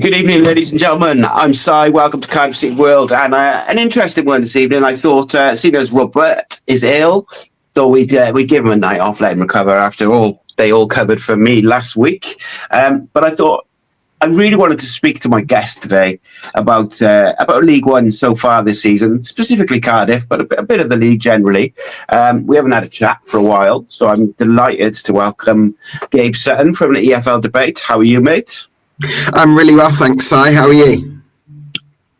Good evening, ladies and gentlemen. I'm Si. Welcome to Cardiff City World, and an interesting one this evening. I thought, seeing as Robert is ill, thought we'd give him a night off, let him recover. After all, they all covered for me last week. But I thought I really wanted to speak to my guest today about League One so far this season, specifically Cardiff, but a bit of the league generally. We haven't had a chat for a while, so I'm delighted to welcome Gab Sutton from the EFL debate. How are you, mate? I'm really well, thanks, Si. How are you?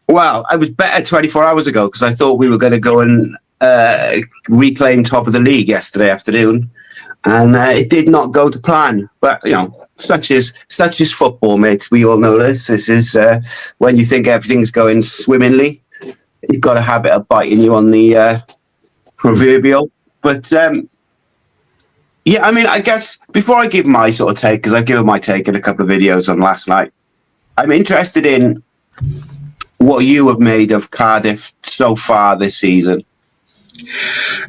Well, I was better 24 hours ago because I thought we were going to go and reclaim top of the league yesterday afternoon, and it did not go to plan. But you know, such is football, mate. We all know this. This is when you think everything's going swimmingly, you've got a habit of biting you on the proverbial. But yeah, I mean, I guess before I give my sort of take, because I've given my take in a couple of videos on last night, I'm interested in what you have made of Cardiff so far this season.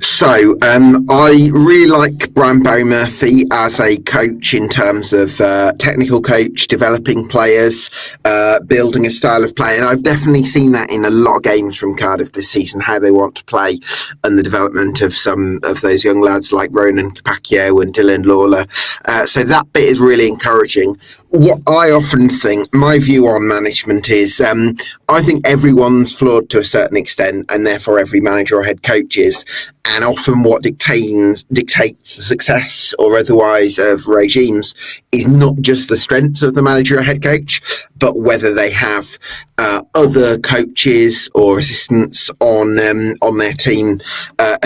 So, I really like Brian Barry Murphy as a coach in terms of technical coach, developing players, building a style of play. And I've definitely seen that in a lot of games from Cardiff this season, how they want to play and the development of some of those young lads like Ronan Kpakio and Dylan Lawlor. So that bit is really encouraging. What I often think, my view on management is, I think everyone's flawed to a certain extent, and therefore every manager or head coach is. And often what dictates the success or otherwise of regimes is not just the strengths of the manager or head coach, but whether they have other coaches or assistants on their team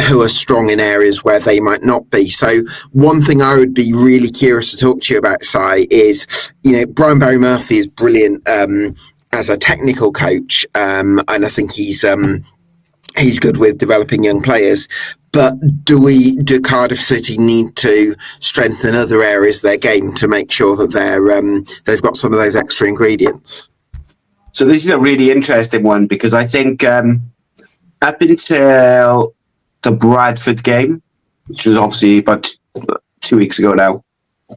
who are strong in areas where they might not be. So one thing I would be really curious to talk to you about, Si, is, you know, Brian Barry Murphy is brilliant as a technical coach, and I think he's good with developing young players. But do Cardiff City need to strengthen other areas of their game to make sure that they've got some of those extra ingredients? So this is a really interesting one because I think up until the Bradford game, which was obviously about 2 weeks ago now,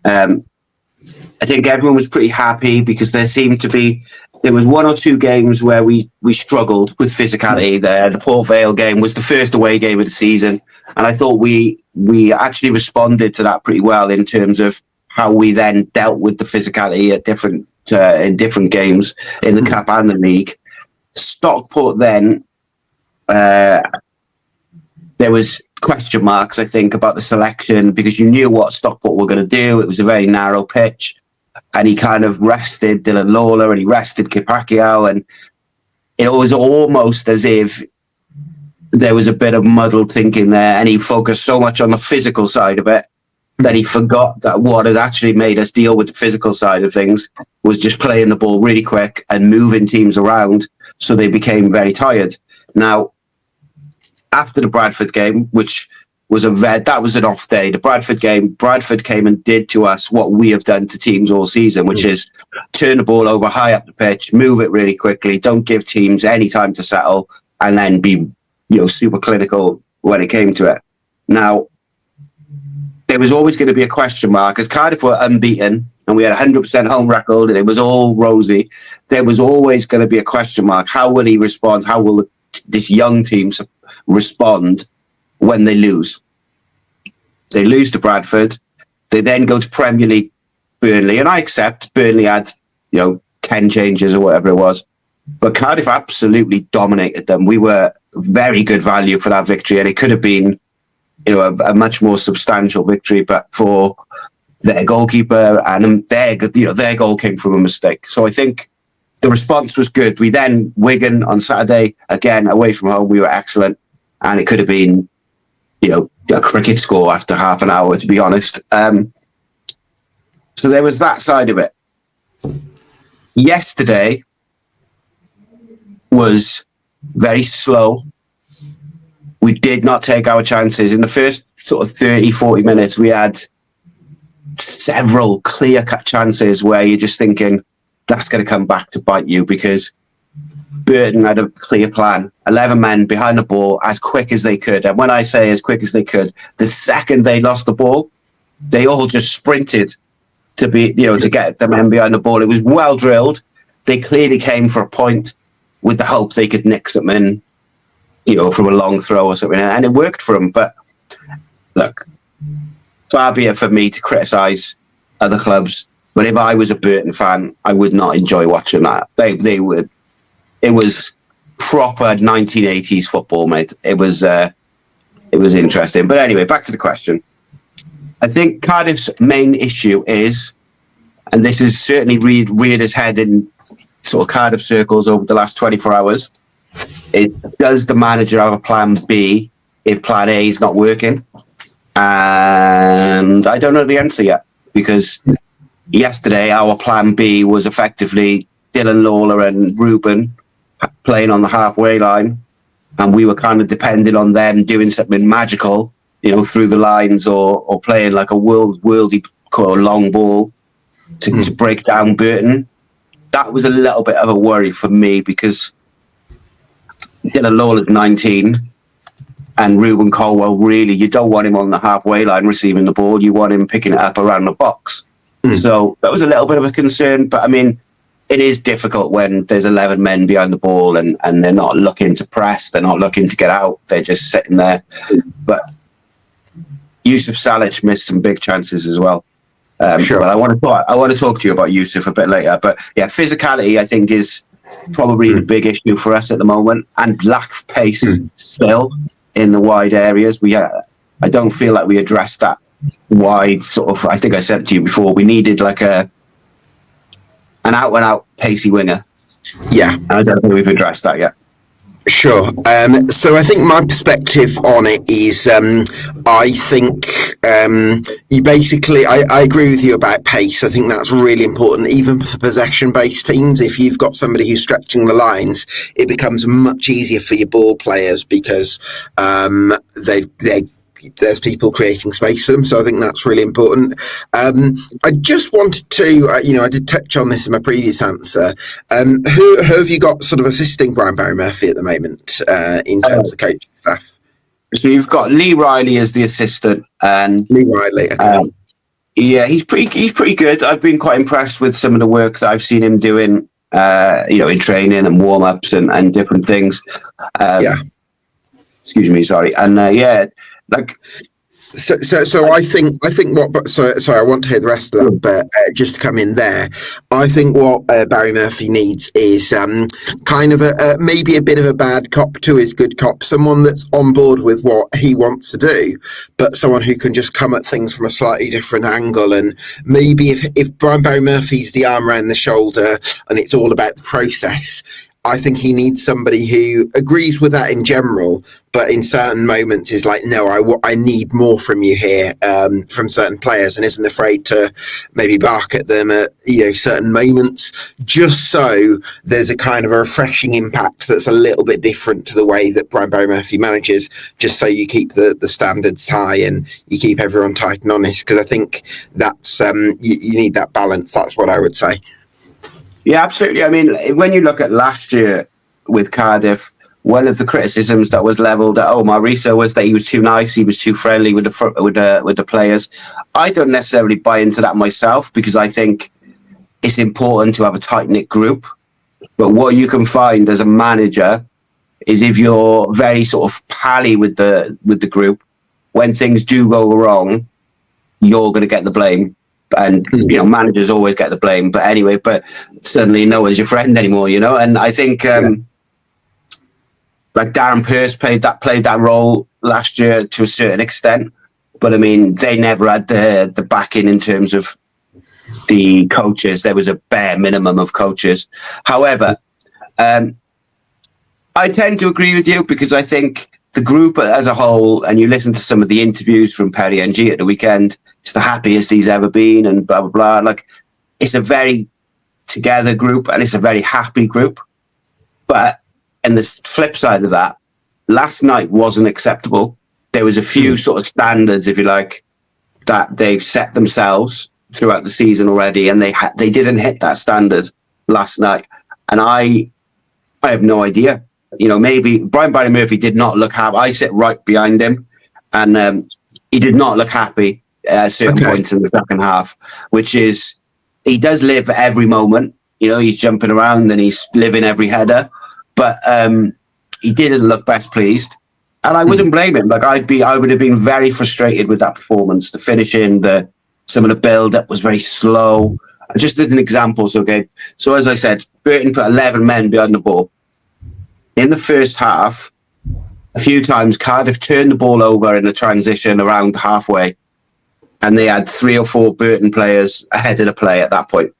I think everyone was pretty happy because there was one or two games where we struggled with physicality. The Port Vale game was the first away game of the season, and I thought we actually responded to that pretty well in terms of how we then dealt with the physicality at in different games in the Cup and the League. Stockport then, there was question marks, I think, about the selection because you knew what Stockport were going to do. It was a very narrow pitch. And he kind of rested Dylan Lawlor and he rested Kpakio, and it was almost as if there was a bit of muddled thinking there, and he focused so much on the physical side of it that he forgot that what had actually made us deal with the physical side of things was just playing the ball really quick and moving teams around, so they became very tired. Now, after the Bradford game, which that was an off day. The Bradford game, Bradford came and did to us what we have done to teams all season, which is turn the ball over high up the pitch, move it really quickly, don't give teams any time to settle, and then be, super clinical when it came to it. Now, there was always going to be a question mark because Cardiff were unbeaten and we had a 100% home record and it was all rosy. There was always going to be a question mark. How will he respond? How will this young team respond when they lose? They lose to Bradford. They then go to Premier League Burnley, and I accept Burnley had 10 changes or whatever it was, but Cardiff absolutely dominated them. We were very good value for that victory, and it could have been a much more substantial victory, but for their goalkeeper and their goal came from a mistake. So I think the response was good. We then Wigan on Saturday, again away from home, we were excellent, and it could have been a cricket score after half an hour, to be honest. So there was that side of it. Yesterday was very slow. We did not take our chances. In the first sort of 30, 40 minutes, we had several clear-cut chances where you're just thinking, that's going to come back to bite you because Burton had a clear plan. 11 men behind the ball as quick as they could. And when I say as quick as they could, the second they lost the ball, they all just sprinted to get the men behind the ball. It was well drilled. they clearly came for a point with the hope they could nick something, from a long throw or something, and it worked for them. But look, far be it for me to criticise other clubs, but if I was a Burton fan, I would not enjoy watching that. They would. It was proper 1980s football, mate. It was interesting. But anyway, back to the question. I think Cardiff's main issue is, and this has certainly reared its head in sort of Cardiff circles over the last 24 hours, does the manager have a plan B if plan A is not working? And I don't know the answer yet, because yesterday our plan B was effectively Dylan Lawlor and Ruben playing on the halfway line, and we were kind of depending on them doing something magical, through the lines or playing like a worldy long ball to break down Burton. That was a little bit of a worry for me, because Dylan Lawlor's 19 and Ruben Colwell, really, you don't want him on the halfway line receiving the ball. You want him picking it up around the box. So that was a little bit of a concern. But, I mean, it is difficult when there's 11 men behind the ball and they're not looking to press. They're not looking to get out. They're just sitting there. But Yusuf Salech missed some big chances as well. Sure. But I want to talk to you about Yusuf a bit later. But, yeah, physicality, I think, is probably the big issue for us at the moment, and lack of pace still in the wide areas. I don't feel like we addressed that wide sort of. I think I said it to you before. We needed like an out-and-out pacey winger. Yeah, and I don't think we've addressed that yet. Sure. So I think my perspective on it is, I think you basically, I agree with you about pace. I think that's really important, even for possession-based teams. If you've got somebody who's stretching the lines, it becomes much easier for your ball players, because there's people creating space for them. So I think that's really important. I just wanted to, I did touch on this in my previous answer. Who have you got sort of assisting Brian Barry Murphy at the moment in terms of coaching staff? So you've got Lee Riley as the assistant, and Lee Riley. Okay. Yeah, he's pretty good. I've been quite impressed with some of the work that I've seen him doing, in training and warm ups and different things. Excuse me, sorry, and So I think what. Sorry, I want to hear the rest of that, but just to come in there, I think what Barry Murphy needs is kind of maybe a bit of a bad cop to his good cop, someone that's on board with what he wants to do, but someone who can just come at things from a slightly different angle. And maybe if Brian Barry Murphy's the arm around the shoulder and it's all about the process, I think he needs somebody who agrees with that in general, but in certain moments is like, no, I need more from you here, from certain players, and isn't afraid to maybe bark at them at certain moments, just so there's a kind of a refreshing impact that's a little bit different to the way that Brian Barry Murphy manages, just so you keep the standards high and you keep everyone tight and honest, because I think that's you need that balance. That's what I would say. Yeah, absolutely. I mean, when you look at last year with Cardiff, one of the criticisms that was levelled at Marisa was that he was too nice, he was too friendly with the players. I don't necessarily buy into that myself, because I think it's important to have a tight-knit group. But what you can find as a manager is, if you're very sort of pally with the group, when things do go wrong, you're going to get the blame. And managers always get the blame, but suddenly no one's your friend anymore, And I think like Darren Pearce played that role last year to a certain extent, but I mean they never had the backing in terms of the coaches. There was a bare minimum of coaches. However, I tend to agree with you, because I think the group as a whole, and you listen to some of the interviews from Perry NG at the weekend, it's the happiest he's ever been, and blah, blah, blah. Like, it's a very together group, and it's a very happy group. But on the flip side of that, last night wasn't acceptable. There was a few sort of standards, if you like, that they've set themselves throughout the season already, and they didn't hit that standard last night. And I have no idea. Maybe Brian Barry Murphy did not look happy. I sit right behind him, and he did not look happy at certain points in the second half, which is, he does live every moment, he's jumping around and he's living every header, but he didn't look best pleased. And I wouldn't blame him. Like I would have been very frustrated with that performance. The finishing, some of the build-up was very slow. Just as an example, so as I said, Burton put 11 men behind the ball. In the first half, a few times Cardiff turned the ball over in the transition around halfway, and they had 3 or 4 Burton players ahead of the play at that point.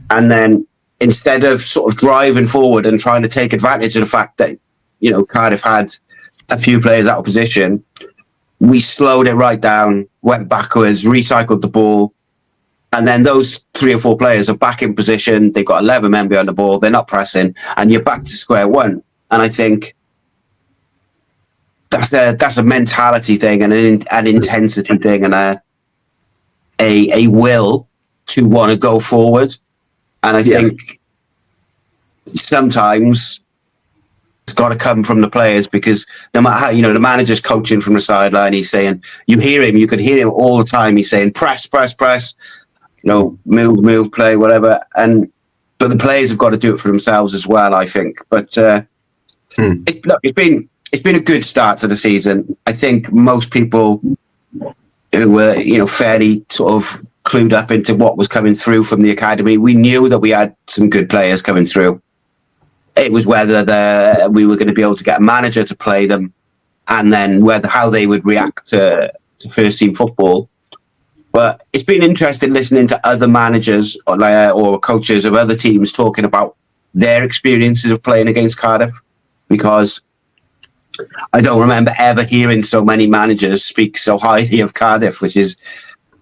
And then instead of sort of driving forward and trying to take advantage of the fact that, Cardiff had a few players out of position, we slowed it right down, went backwards, recycled the ball, and then those 3 or 4 players are back in position. They've got 11 men behind the ball. They're not pressing, and you're back to square one. And I think that's a mentality thing and an intensity thing and a will to want to go forward. And I think sometimes it's got to come from the players, because no matter how, the manager's coaching from the sideline, he's saying, you could hear him all the time. He's saying, press, move, play, whatever. But the players have got to do it for themselves as well, I think. But it's been a good start to the season. I think most people who were, fairly sort of clued up into what was coming through from the academy, we knew that we had some good players coming through. It was whether we were going to be able to get a manager to play them, and then how they would react to first team football. But it's been interesting listening to other managers or coaches of other teams talking about their experiences of playing against Cardiff, because I don't remember ever hearing so many managers speak so highly of Cardiff, which is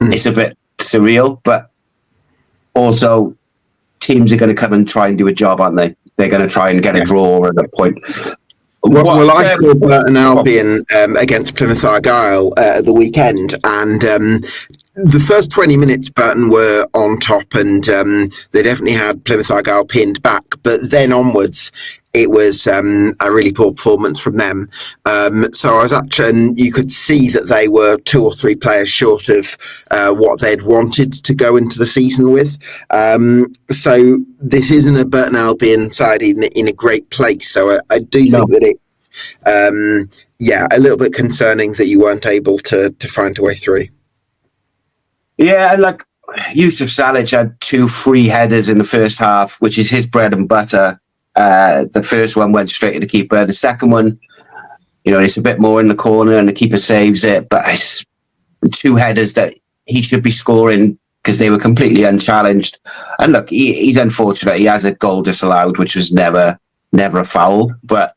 it's a bit surreal. But also, teams are going to come and try and do a job, aren't they? They're going to try and get a draw at that point. Well, I saw Burton Albion against Plymouth Argyle at the weekend, and the first 20 minutes Burton were on top, and they definitely had Plymouth Argyle pinned back. But then onwards, it was a really poor performance from them. So I was and you could see that they were 2 or 3 players short of what they'd wanted to go into the season with. So this isn't a Burton Albion side in a great place. So I do think that it's, a little bit concerning that you weren't able to find a way through. Yeah, like Yusuf Salech had 2 free headers in the first half, which is his bread and butter. The first one went straight to the keeper. The second one, it's a bit more in the corner and the keeper saves it. But it's 2 headers that he should be scoring because they were completely unchallenged. And look, he's unfortunate. He has a goal disallowed, which was never a foul. But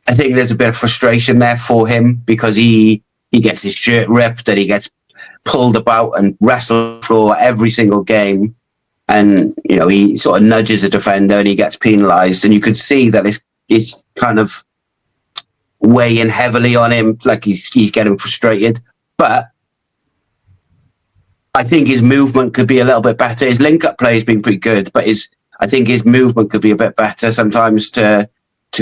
I think there's a bit of frustration there for him, because he gets his shirt ripped and he gets pulled about and wrestled for every single game. And, he sort of nudges a defender and he gets penalised. And you could see that it's kind of weighing heavily on him, like he's getting frustrated. But I think his movement could be a little bit better. His link-up play has been pretty good, but I think his movement could be a bit better sometimes to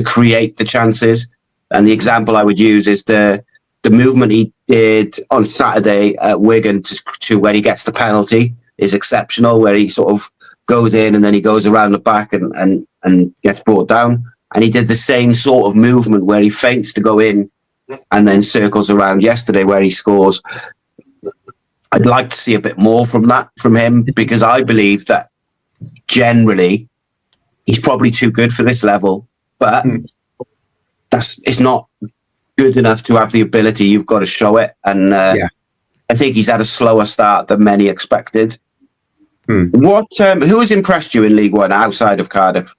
create the chances. And the example I would use is the movement he did on Saturday at Wigan to when he gets the penalty is exceptional, where he sort of goes in and then he goes around the back and gets brought down. And he did the same sort of movement where he feints to go in and then circles around yesterday, where he scores. I'd like to see a bit more from him, because I believe that generally he's probably too good for this level, but it's not good enough to have the ability. You've got to show it. And I think he's had a slower start than many expected. Who has impressed you in League One outside of Cardiff?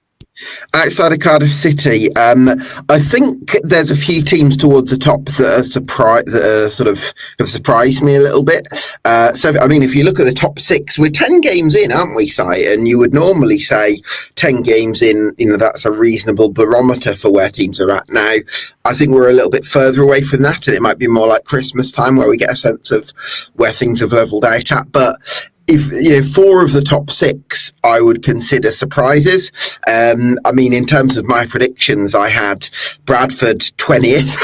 Outside of Cardiff City, I think there's a few teams towards the top that sort of have surprised me a little bit. If you look at the top 6, we're 10 games in, aren't we, Si? And you would normally say 10 games in, that's a reasonable barometer for where teams are at now. I think we're a little bit further away from that, and it might be more like Christmas time where we get a sense of where things have levelled out at. But if four of the top six I would consider surprises. I mean, in terms of my predictions, I had Bradford 20th,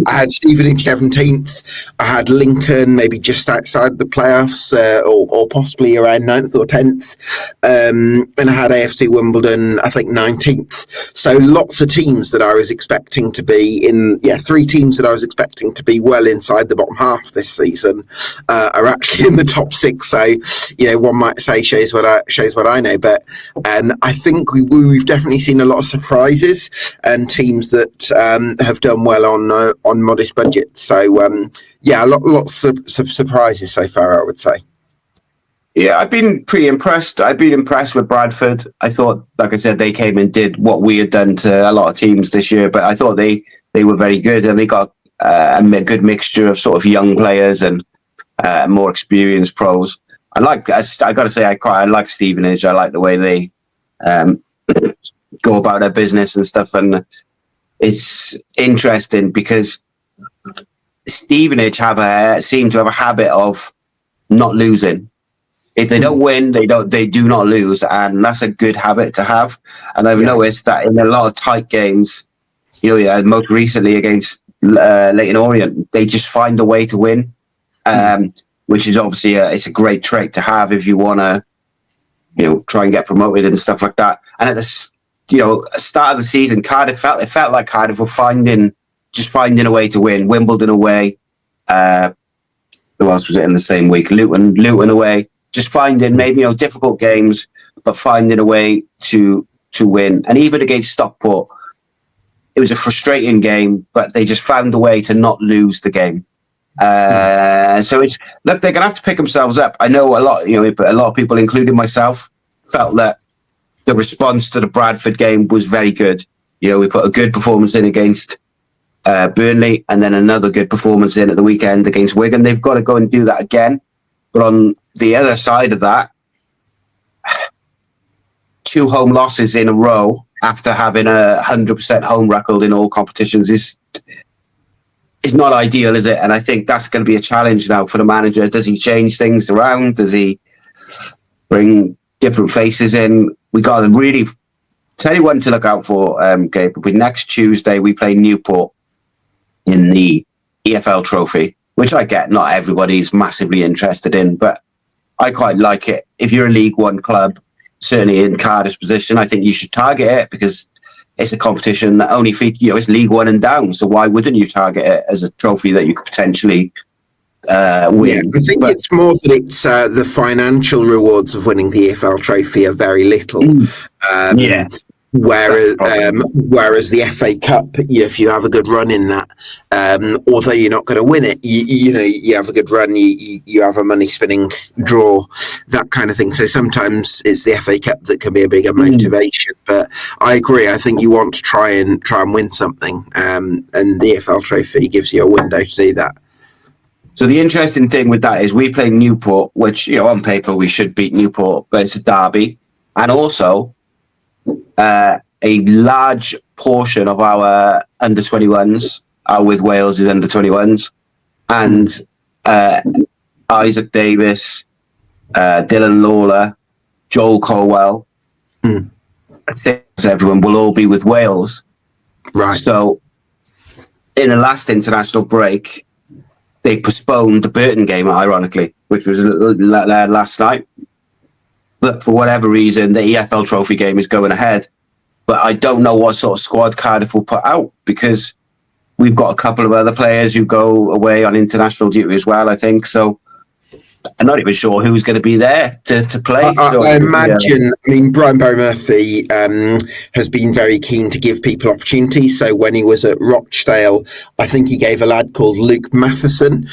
I had Stevenage 17th, I had Lincoln maybe just outside the playoffs, or possibly around 9th or 10th, and I had AFC Wimbledon, I think 19th. So lots of teams that I was expecting to be three teams that I was expecting to be well inside the bottom half this season are actually in the top six. So, one might say shows what I know, but I think we've definitely seen a lot of surprises and teams that have done well on modest budgets. So, lots of surprises so far, I would say. Yeah, I've been pretty impressed. I've been impressed with Bradford. I thought, like I said, they came and did what we had done to a lot of teams this year, but I thought they were very good, and they got a good mixture of sort of young players and more experienced pros. I got to say, I like Stevenage. I like the way they go about their business and stuff. And it's interesting because Stevenage seem to have a habit of not losing. If they don't win, they do not lose. And that's a good habit to have. And I've noticed that in a lot of tight games, most recently against Leyton Orient, they just find a way to win. Which is obviously it's a great trait to have if you want to, try and get promoted and stuff like that. And at the start of the season, it felt like Cardiff were finding a way to win. Wimbledon away, who else was it in the same week? Luton away, just finding maybe difficult games, but finding a way to win. And even against Stockport, it was a frustrating game, but they just found a way to not lose the game. So they're gonna have to pick themselves up. I know a lot of people, including myself, felt that the response to the Bradford game was very good. We put a good performance in against Burnley, and then another good performance in at the weekend against Wigan. They've got to go and do that again. But on the other side of that, 2 home losses in a row after having a 100% home record in all competitions is not ideal, is it? And I think that's going to be a challenge now for the manager. Does he change things around? Does he bring different faces in? We got to really tell you one to look out for, Gabe. Next Tuesday, we play Newport in the EFL Trophy, which I get not everybody's massively interested in, but I quite like it. If you're a League One club, certainly in Cardiff's position, I think you should target it because it's a competition that only it's League One and down. So why wouldn't you target it as a trophy that you could potentially win? Yeah, I think it's more that it's the financial rewards of winning the EFL Trophy are very little. Whereas the FA Cup, if you have a good run in that, although you're not going to win it, you have a good run, you have a money spinning draw, that kind of thing. So sometimes it's the FA Cup that can be a bigger motivation. But I agree. I think you want to try and win something, and the EFL Trophy gives you a window to do that. So the interesting thing with that is we play Newport, which on paper we should beat Newport, but it's a derby, and also a large portion of our under-21s are with Wales' under-21s, and Issak Davies, Dylan Lawlor, Joel Colwell, I think everyone will all be with Wales. Right. So in the last international break, they postponed the Burton game, ironically, which was last night. But for whatever reason, the EFL Trophy game is going ahead. But I don't know what sort of squad Cardiff will put out because we've got a couple of other players who go away on international duty as well, I think. So I'm not even sure who's going to be there to play. I imagine, Brian Barry Murphy has been very keen to give people opportunities. So when he was at Rochdale, I think he gave a lad called Luke Matheson.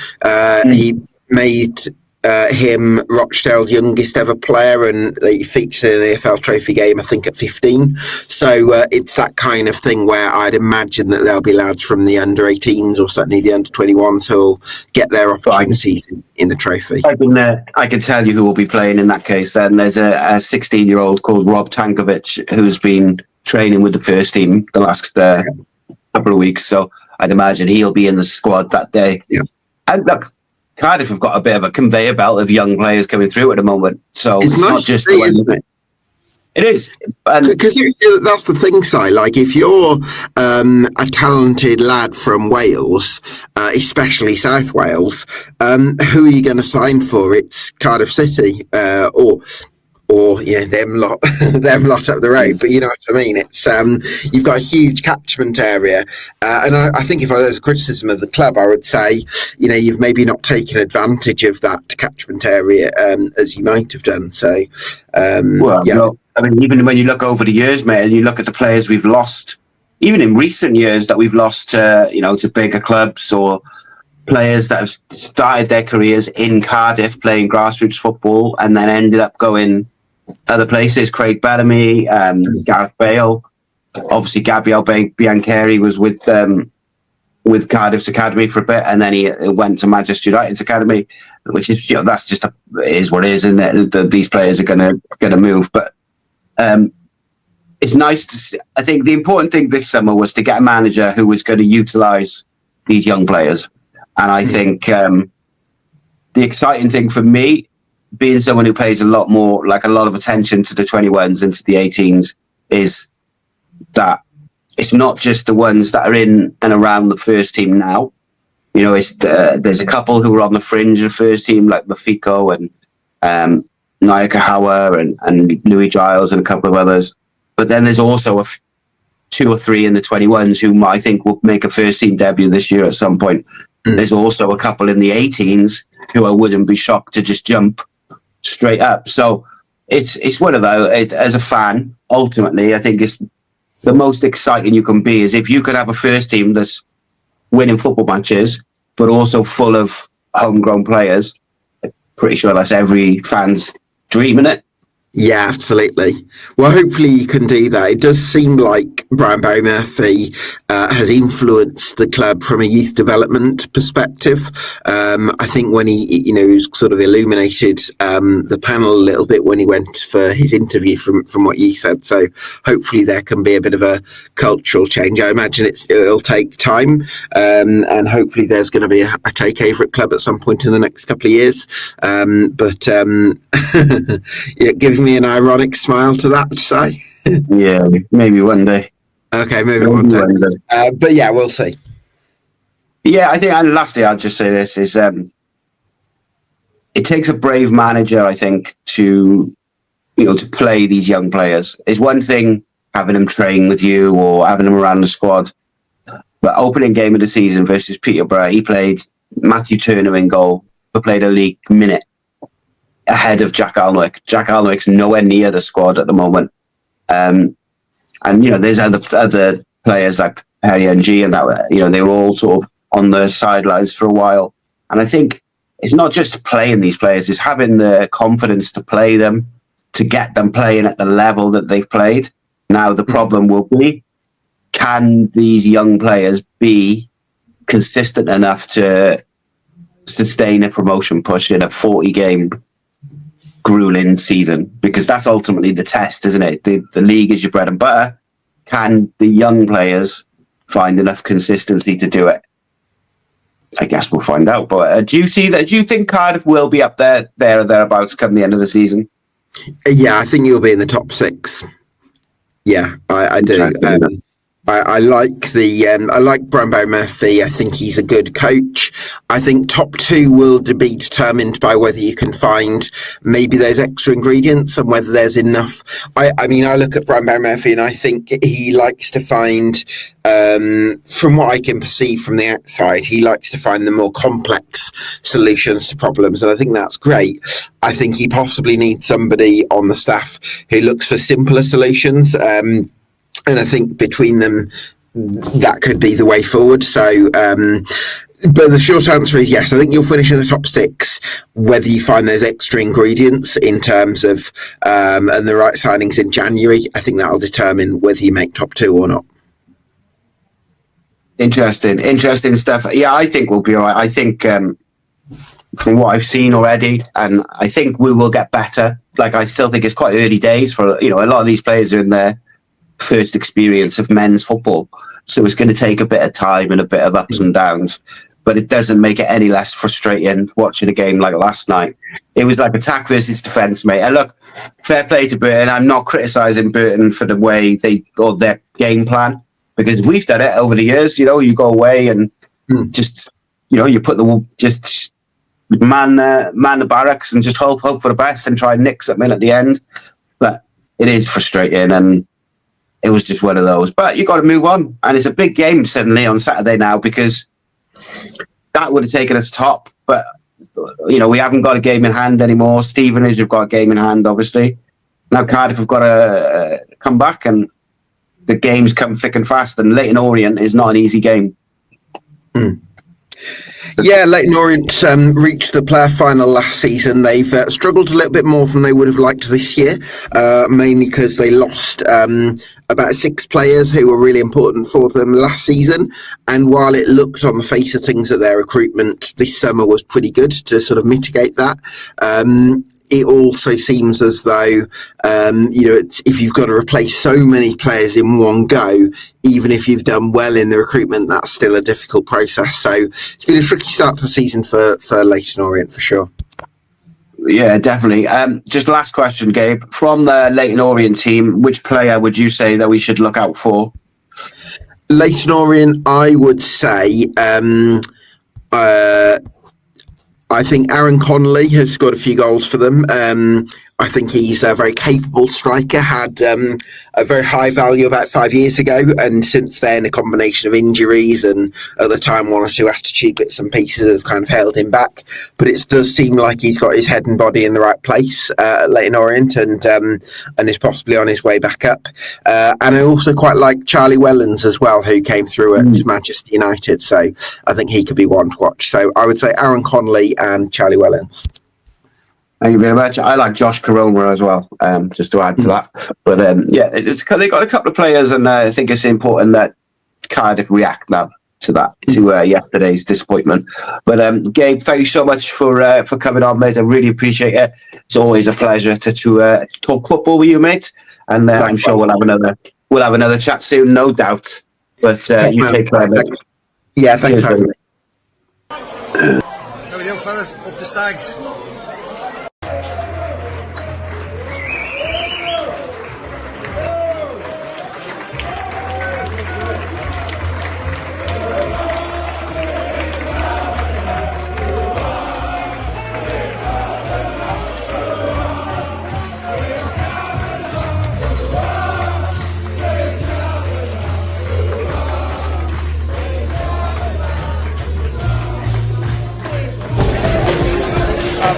He made him Rochdale's youngest ever player, and he featured in an EFL Trophy game, I think, at 15. So it's that kind of thing where I'd imagine that there'll be lads from the under-18s or certainly the under-21s who'll get their opportunities in the trophy. I can tell you who will be playing in that case. And there's a 16-year-old called Rob Tankovic who's been training with the first team the last couple of weeks. So I'd imagine he'll be in the squad that day. Yeah. And look, Cardiff have got a bit of a conveyor belt of young players coming through at the moment. So it's nice not just to see, isn't it? It is. Because that's the thing, Si. Like, if you're a talented lad from Wales, especially South Wales, who are you going to sign for? It's Cardiff City, or them lot, them lot up the road. But you know what I mean. It's you've got a huge catchment area, and I think if there's a criticism of the club, I would say, you've maybe not taken advantage of that catchment area as you might have done. So, No, I mean, even when you look over the years, mate, and you look at the players we've lost, even in recent years that we've lost to bigger clubs, or players that have started their careers in Cardiff playing grassroots football and then ended up going other places. Craig Bellamy, Gareth Bale, obviously Gabriel Biancheri was with Cardiff's academy for a bit, and then he went to Manchester United's academy, which is that's just is what it is, and these players are gonna move. But it's nice to see. I think the important thing this summer was to get a manager who was going to utilise these young players, and I think the exciting thing for me, being someone who pays a lot of attention to the 21s and to the 18s, is that it's not just the ones that are in and around the first team now. It's there's a couple who are on the fringe of the first team, like Kpakio and Naya Kahawa and Louis Giles and a couple of others. But then there's also two or three in the 21s who I think will make a first team debut this year at some point. There's also a couple in the 18s who I wouldn't be shocked to just jump straight up. So it's one of those. As a fan, ultimately, I think it's the most exciting you can be is if you could have a first team that's winning football matches, but also full of homegrown players. I'm pretty sure that's every fan's dream, isn't it? Yeah, absolutely. Well, hopefully you can do that. It does seem like Brian Barry Murphy has influenced the club from a youth development perspective. I think when he sort of illuminated the panel a little bit when he went for his interview from what you said. So hopefully there can be a bit of a cultural change. I imagine it'll take time, and hopefully there's going to be a takeover at club at some point in the next couple of years. Yeah, giving me an ironic smile to that, say. Yeah, maybe one day. Okay, maybe one day. But yeah, we'll see. Yeah, I think, and lastly, I'll just say this, is it takes a brave manager, I think, to play these young players. It's one thing having them train with you or having them around the squad, but opening game of the season versus Peterborough, he played Matthew Turner in goal, who played a league minute ahead of Jack Alnwick. Jack Alnwick's nowhere near the squad at the moment. And there's other players like Perry and G and that, they were all sort of on the sidelines for a while. And I think it's not just playing these players, it's having the confidence to play them, to get them playing at the level that they've played. Now, the problem will be, can these young players be consistent enough to sustain a promotion push in a 40-game grueling season? Because that's ultimately the test, isn't it? The league is your bread and butter. Can the young players find enough consistency to do it? I guess we'll find out. But do you think Cardiff will be up there or thereabouts come the end of the season? Yeah, I think you'll be in the top 6. Yeah, I do. I like Brian Barry Murphy. I think he's a good coach. I think top 2 will be determined by whether you can find maybe those extra ingredients and whether there's enough. I mean, I look at Brian Barry Murphy and I think he likes to find, from what I can perceive from the outside, he likes to find the more complex solutions to problems, and I think that's great. I think he possibly needs somebody on the staff who looks for simpler solutions. And I think between them, that could be the way forward. So, but the short answer is yes. I think you'll finish in the top 6. Whether you find those extra ingredients in terms of and the right signings in January, I think that'll determine whether you make top 2 or not. Interesting stuff. Yeah, I think we'll be all right. I think from what I've seen already, and I think we will get better. Like, I still think it's quite early days for a lot of these players are in their first experience of men's football. So it's going to take a bit of time and a bit of ups and downs, but it doesn't make it any less frustrating watching a game like last night. It was like attack versus defence, mate. And look, fair play to Burton. I'm not criticising Burton for the way or their game plan, because we've done it over the years. You know, you go away and just, you know, you put just man the barracks and just hope for the best and try and nick something at the end. But it is frustrating, and it was just one of those. But you got to move on, and it's a big game suddenly on Saturday now, because that would have taken us top. But you know, we haven't got a game in hand anymore. Stevenage have got a game in hand, obviously. Now Cardiff have got to come back, and the games come thick and fast. And Leyton Orient is not an easy game. Yeah, Leyton Orient reached the player final last season. They've struggled a little bit more than they would have liked this year, mainly because they lost about 6 players who were really important for them last season. And while it looked on the face of things that their recruitment this summer was pretty good to sort of mitigate that, it also seems as though, you know, if you've got to replace so many players in one go, even if you've done well in the recruitment, that's still a difficult process. So it's been a tricky start to the season for Leyton Orient, for sure. Yeah, definitely. Just last question, Gabe. From the Leyton Orient team, which player would you say that we should look out for? Leyton Orient, I would say... I think Aaron Connolly has scored a few goals for them. I think he's a very capable striker, had a very high value about 5 years ago, and since then a combination of injuries and at the time 1 or 2 attitude bits and pieces have kind of held him back. But it does seem like he's got his head and body in the right place at Leyton Orient, and is possibly on his way back up. And I also quite like Charlie Wellens as well, who came through at Manchester United, so I think he could be one to watch. So I would say Aaron Connolly and Charlie Wellens. Thank you very much. I like Josh Koroma as well, just to add to that. But yeah, they got a couple of players, and I think it's important that Cardiff react now to that, to yesterday's disappointment. But Gabe, thank you so much for coming on, mate. I really appreciate it. It's always a pleasure to talk football with you, mate. And I'm sure we'll have another chat soon, no doubt. But you take care, mate. Yeah, thanks for having me. How we doing, fellas? Up the Stags.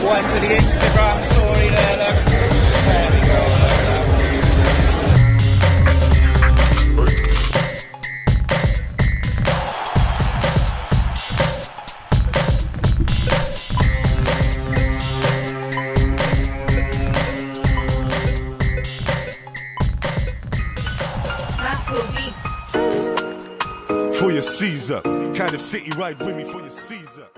One to the Instagram story there, look. There we go. For your Caesar, Cardiff City, ride with me for your Caesar.